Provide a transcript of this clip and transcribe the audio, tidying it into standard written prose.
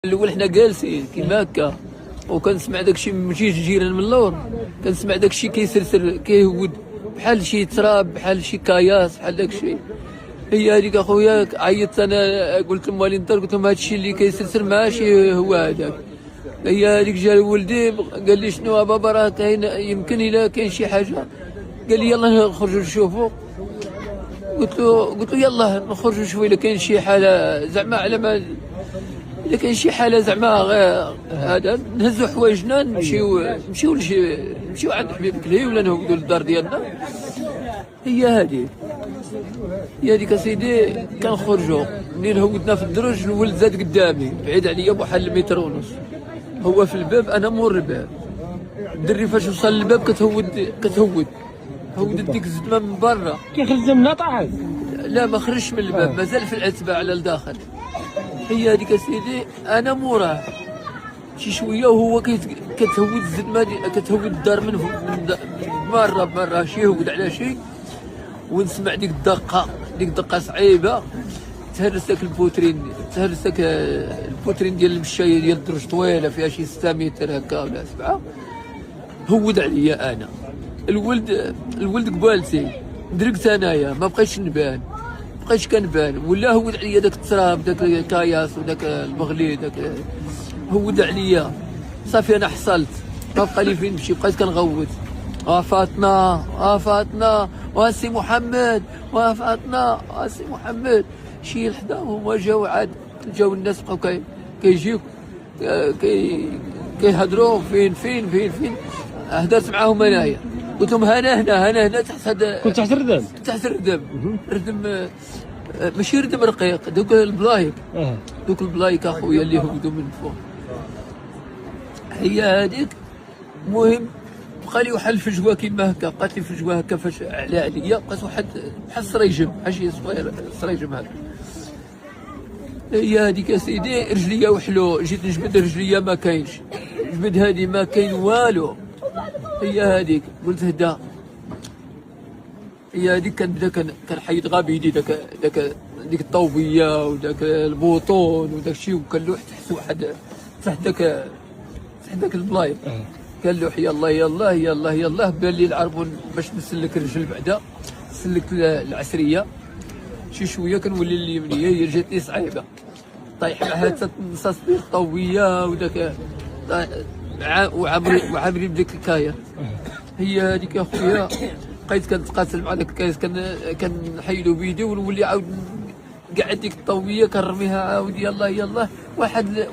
الاول حنا جالسين كيما هكا وكنسمع داكشي من جوج جيران من اللور، كنسمع داكشي كيسرسر كيهود بحال شي تراب بحال شي كاياس بحال داكشي. هي هذيك اخويا عيطت انا قلت لهم والي نضر، قلت لهم هادشي اللي كيسرسر ماشي هو هذاك. هي هذيك جا ولدي قال لي شنو بابا راه كاين يمكن الا كاين شي حاجه، قال لي يلاه نخرجوا نشوفوا. قلت له يلاه نخرجوا نشوفوا الا كاين شي حاله زعما على ما الا كاين شي حاله زعما غير هذا نهزوا حوايجنا نمشيو عند حبيب كلي ولا نهودوا للدار ديالنا. هي هذيك اسيدي كنخرجوا منين هودنا في الدرج الولد زاد قدامي بعيد عليا بواحد المتر ونص، هو في الباب انا مور الباب. الدري فاش وصل للباب كتهود هودت ديك الزدمه من برا. كيخرج من طاحت؟ لا ما خرجش من الباب، مازال في العتبه على الداخل. هي هذيك اسيدي انا موراه شي شويه وهو كتهود الزدمه كتهود الدار من مره بمره شي يهود على شي، ونسمع ديك الدقه صعيبه. تهرس داك البوترين ديال المشايه ديال الدرج طويله فيها شي 6 متر هكا ولا 7. هود عليا انا الولد قبالتي دركت انايا ما بقيتش نبان، كنبان ولا هود عليا داك التراب داك الكاياس وداك المغلي داك هود عليا. صافي انا حصلت ما بقى لي فين نمشي، بقيت كنغوت فاطمه واسي محمد فاطمه واسي محمد. شي لحداهم هما جاو الناس بقاو كيجيو كيهضروا فين هدرت معاهم انايا، قلت لهم هنا تحت هذا. كنت تحت الردم؟ تحت الردم ماشي ردم رقيق، دوك البلايك. دوك البلايك اخويا اللي هبطوا من فوق. هي هذيك المهم بقى لي واحد الفجوه كيما هكا، بقات لي فجوه هكا فاش عليا بقات واحد بحال السريجم بحال شي صغير السريجم هكا. هي هذيك اسيدي رجليا وحلو، جيت نجبد رجليا ما كاينش، جبد هذه ما كاين والو. هي هذيك قلت هدا. هي هذيك كنبدا كنحيد غا بيدي ديك الطوبيه وداك البوطون وداك الشيء، وكنلوح تحت واحد تحت داك البلايك. كنلوح يلاه بان لي العربون باش نسلك الرجل بعدا. سلكت العسريه شي شويه كنولي اليمنيه، هي جاتني صعيبه طايح معها النصاص ديال الطوبيه وداك وعامرين بديك الكايا. هي هذيك اخويا بقيت كنتقاتل مع داك الكايس، كنحيدو بيدي ونولي عاود قعد ديك الطوبيه كنرميها عاود يلاه واحد